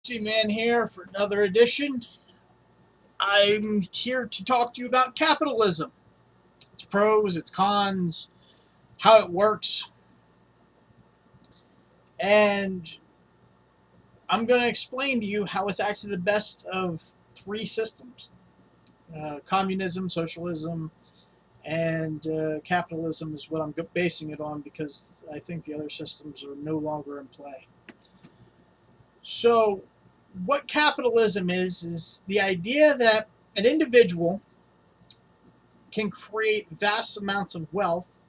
G-Man here for another edition. I'm here to talk to you about capitalism. Its pros, its cons, how it works. And I'm going to explain to you how it's actually the best of three systems. Communism, socialism, and capitalism is what I'm basing it on because I think the other systems are no longer in play. So, what capitalism is the idea that an individual can create vast amounts of wealth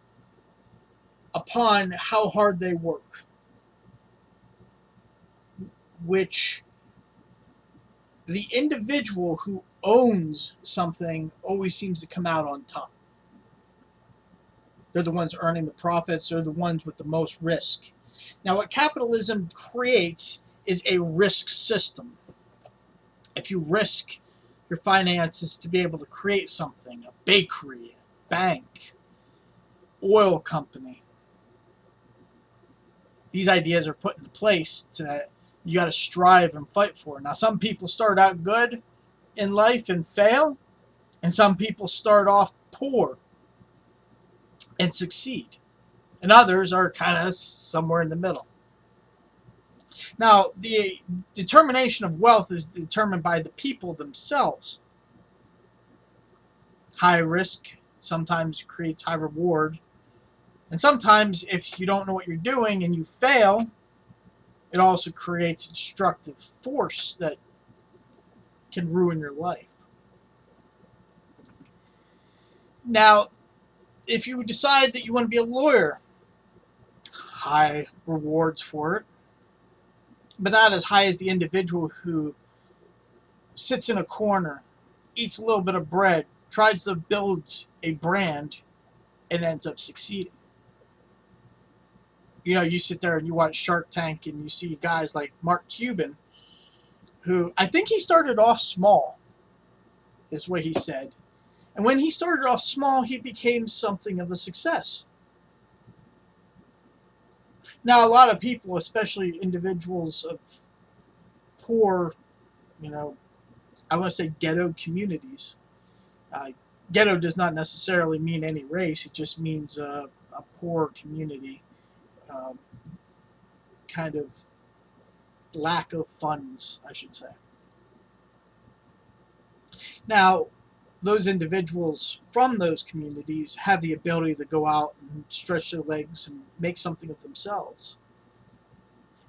upon how hard they work, which the individual who owns something always seems to come out on top. They're the ones earning the profits, they're the ones with the most risk. Now, what capitalism creates is a risk system. If you risk your finances to be able to create something, a bakery, a bank, oil company, these ideas are put into place to you got to strive and fight for. Now, some people start out good in life and fail, and some people start off poor and succeed, and others are kind of somewhere in the middle. Now, the determination of wealth is determined by the people themselves. High risk sometimes creates high reward, and sometimes if you don't know what you're doing and you fail, it also creates a destructive force that can ruin your life. Now, if you decide that you want to be a lawyer, high rewards for it, but not as high as the individual who sits in a corner, eats a little bit of bread, tries to build a brand, and ends up succeeding. You know, you sit there and you watch Shark Tank and you see guys like Mark Cuban, who I think he started off small, is what he said. And when he started off small, he became something of a success. Now, a lot of people, especially individuals of poor, I want to say ghetto communities. Ghetto does not necessarily mean any race. It just means a poor community, kind of lack of funds, I should say. Now, those individuals from those communities have the ability to go out and stretch their legs and make something of themselves.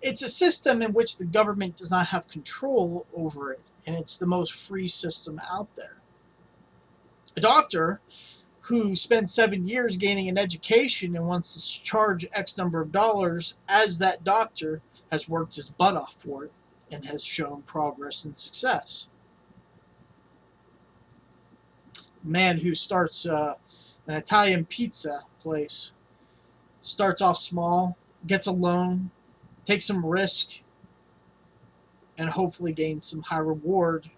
It's a system in which the government does not have control over it, and it's the most free system out there. A doctor who spends 7 years gaining an education and wants to charge X number of dollars, as that doctor has worked his butt off for it and has shown progress and success. Man who starts an Italian pizza place, starts off small, gets a loan, takes some risk, and hopefully gains some high reward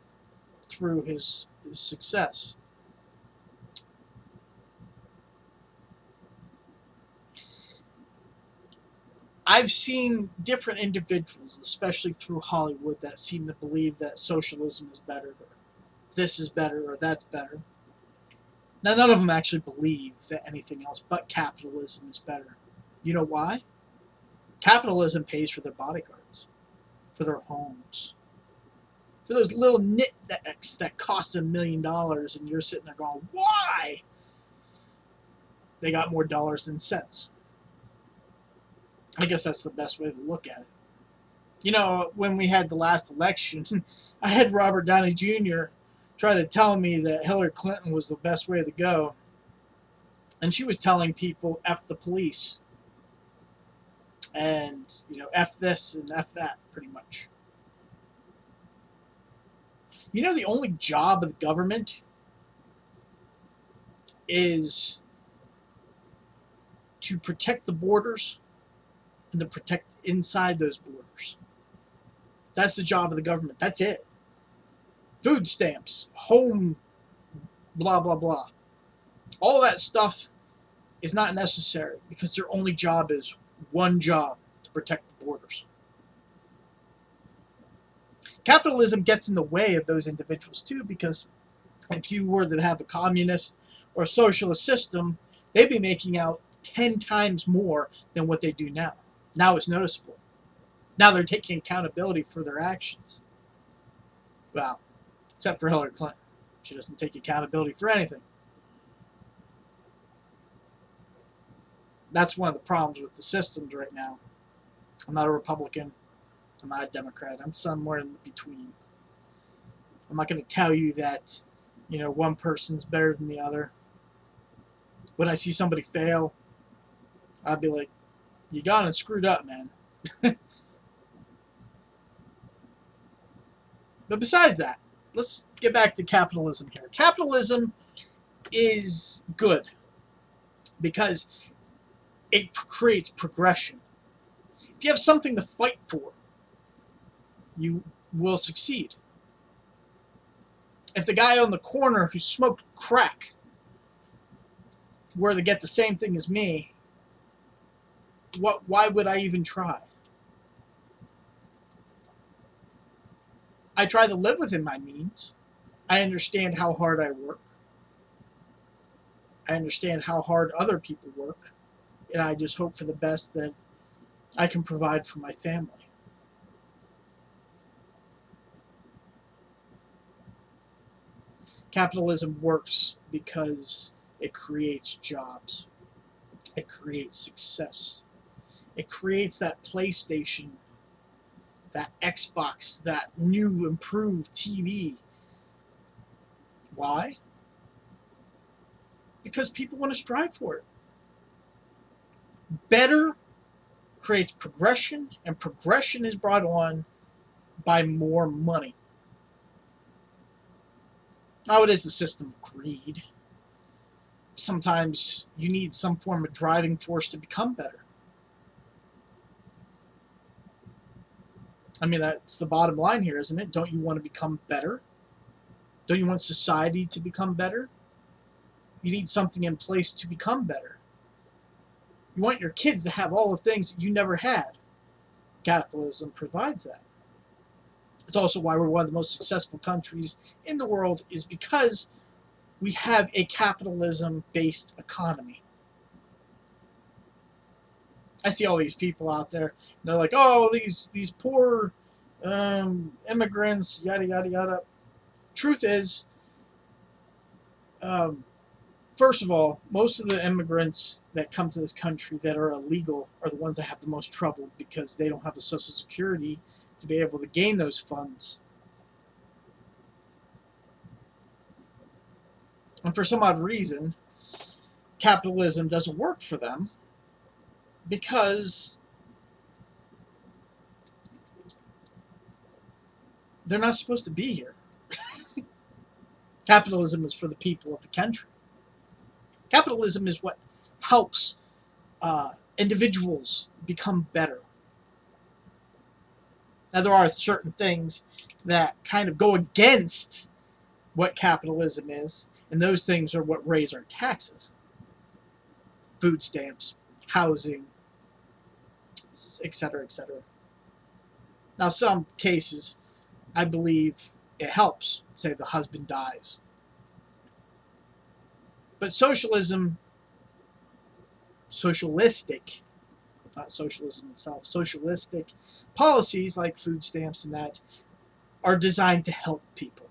through his success. I've seen different individuals, especially through Hollywood, that seem to believe that socialism is better, or this is better, or that's better. Now, none of them actually believe that anything else but capitalism is better. You know why? Capitalism pays for their bodyguards, for their homes, for those little knickknacks that cost $1 million, and you're sitting there going, why? They got more dollars than cents. I guess that's the best way to look at it. You know, when we had the last election, I had Robert Downey Jr. try to tell me that Hillary Clinton was the best way to go. And she was telling people, F the police. And, F this and F that, pretty much. You know, the only job of the government is to protect the borders and to protect inside those borders. That's the job of the government. That's it. Food stamps, home, blah, blah, blah. All that stuff is not necessary because their only job is one job: to protect the borders. Capitalism gets in the way of those individuals too, because if you were to have a communist or a socialist system, they'd be making out 10 times more than what they do now. Now it's noticeable. Now they're taking accountability for their actions. Well, except for Hillary Clinton. She doesn't take accountability for anything. That's one of the problems with the systems right now. I'm not a Republican. I'm not a Democrat. I'm somewhere in between. I'm not going to tell you that, one person's better than the other. When I see somebody fail, I'd be like, you got it screwed up, man. But besides that, let's get back to capitalism here. Capitalism is good because it creates progression. If you have something to fight for, you will succeed. If the guy on the corner who smoked crack were to get the same thing as me, why would I even try? I try to live within my means. I understand how hard I work. I understand how hard other people work. And I just hope for the best that I can provide for my family. Capitalism works because it creates jobs. It creates success. It creates that PlayStation, that Xbox, that new improved TV. Why? Because people want to strive for it. Better creates progression, and progression is brought on by more money. Now, it is the system of greed. Sometimes you need some form of driving force to become better. I mean, that's the bottom line here, isn't it? Don't you want to become better? Don't you want society to become better? You need something in place to become better. You want your kids to have all the things that you never had. Capitalism provides that. It's also why we're one of the most successful countries in the world, is because we have a capitalism-based economy. I see all these people out there, and they're like, oh, these poor immigrants, yada, yada, yada. Truth is, first of all, most of the immigrants that come to this country that are illegal are the ones that have the most trouble, because they don't have a social security to be able to gain those funds. And for some odd reason, capitalism doesn't work for them, because they're not supposed to be here. Capitalism is for the people of the country. Capitalism is what helps individuals become better. Now, there are certain things that kind of go against what capitalism is, and those things are what raise our taxes. Food stamps, housing, etc., etc. Now, some cases, I believe it helps. Say the husband dies. But socialistic, not socialism itself, socialistic policies like food stamps and that are designed to help people.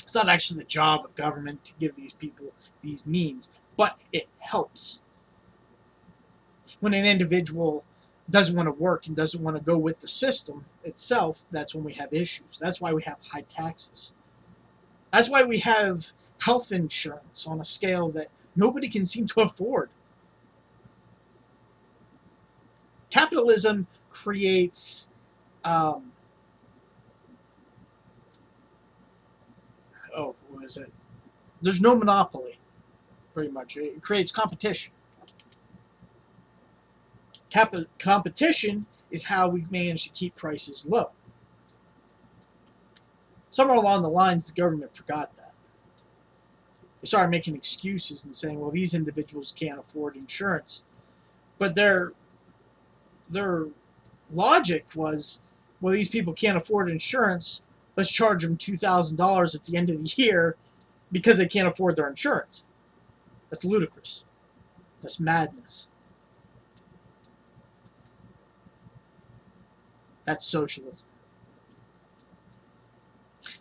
It's not actually the job of government to give these people these means, but it helps. When an individual doesn't want to work and doesn't want to go with the system itself, that's when we have issues. That's why we have high taxes. That's why we have health insurance on a scale that nobody can seem to afford. Capitalism creates what is it? There's no monopoly, pretty much. It creates competition. Competition is how we manage to keep prices low. Somewhere along the lines, the government forgot that. They started making excuses and saying, well, these individuals can't afford insurance. But their logic was, well, these people can't afford insurance. Let's charge them $2,000 at the end of the year because they can't afford their insurance. That's ludicrous. That's madness. That's socialism.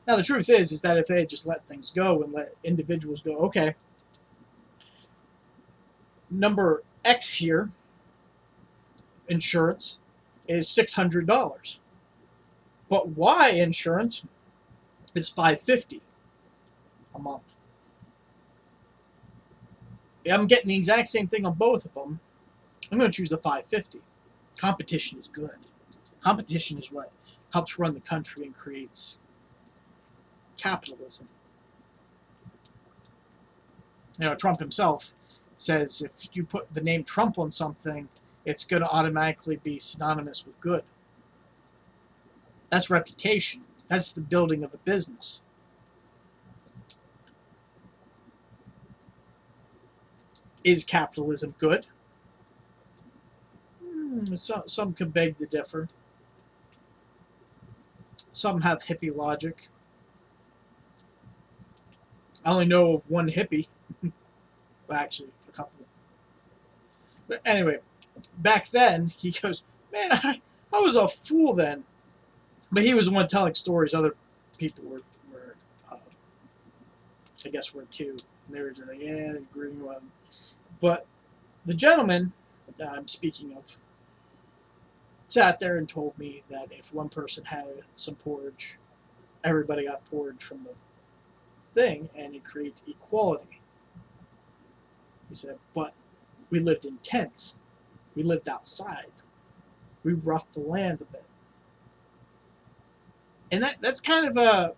Now, the truth is that if they had just let things go and let individuals go, okay, number X here, insurance, is $600. But Y insurance is $550 a month. I'm getting the exact same thing on both of them. I'm going to choose the $550. Competition is good. Competition is what helps run the country and creates capitalism. You know, Trump himself says if you put the name Trump on something, it's going to automatically be synonymous with good. That's reputation. That's the building of a business. Is capitalism good? Some could beg to differ. Some have hippie logic. I only know of one hippie. Well, actually, a couple. But anyway, back then, he goes, man, I was a fool then. But he was the one telling stories. Other people were I guess, were too. And they were just like, yeah, agreeing with him. But the gentleman I'm speaking of sat there and told me that if one person had some porridge, everybody got porridge from the thing, and it created equality. He said, but we lived in tents. We lived outside. We roughed the land a bit. And that's kind of a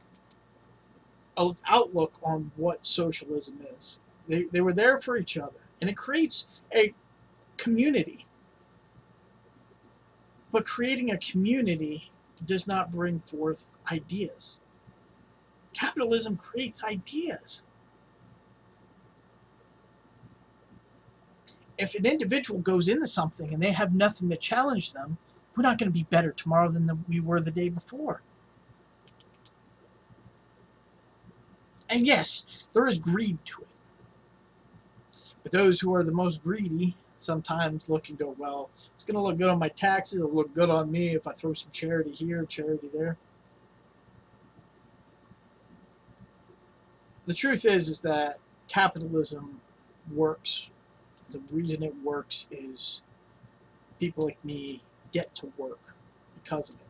outlook on what socialism is. They were there for each other. And it creates a community. But creating a community does not bring forth ideas. Capitalism creates ideas. If an individual goes into something and they have nothing to challenge them, we're not going to be better tomorrow than we were the day before. And yes, there is greed to it. But those who are the most greedy sometimes look and go, well, it's going to look good on my taxes. It'll look good on me if I throw some charity here, charity there. The truth is that capitalism works. The reason it works is people like me get to work because of it.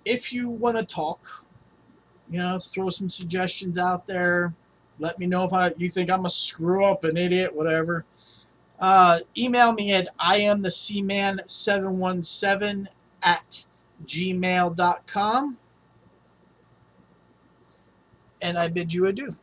If you want to talk, throw some suggestions out there. Let me know if you think I'm a screw up, an idiot, whatever. Email me at iamtheseaman717@gmail.com. And I bid you adieu.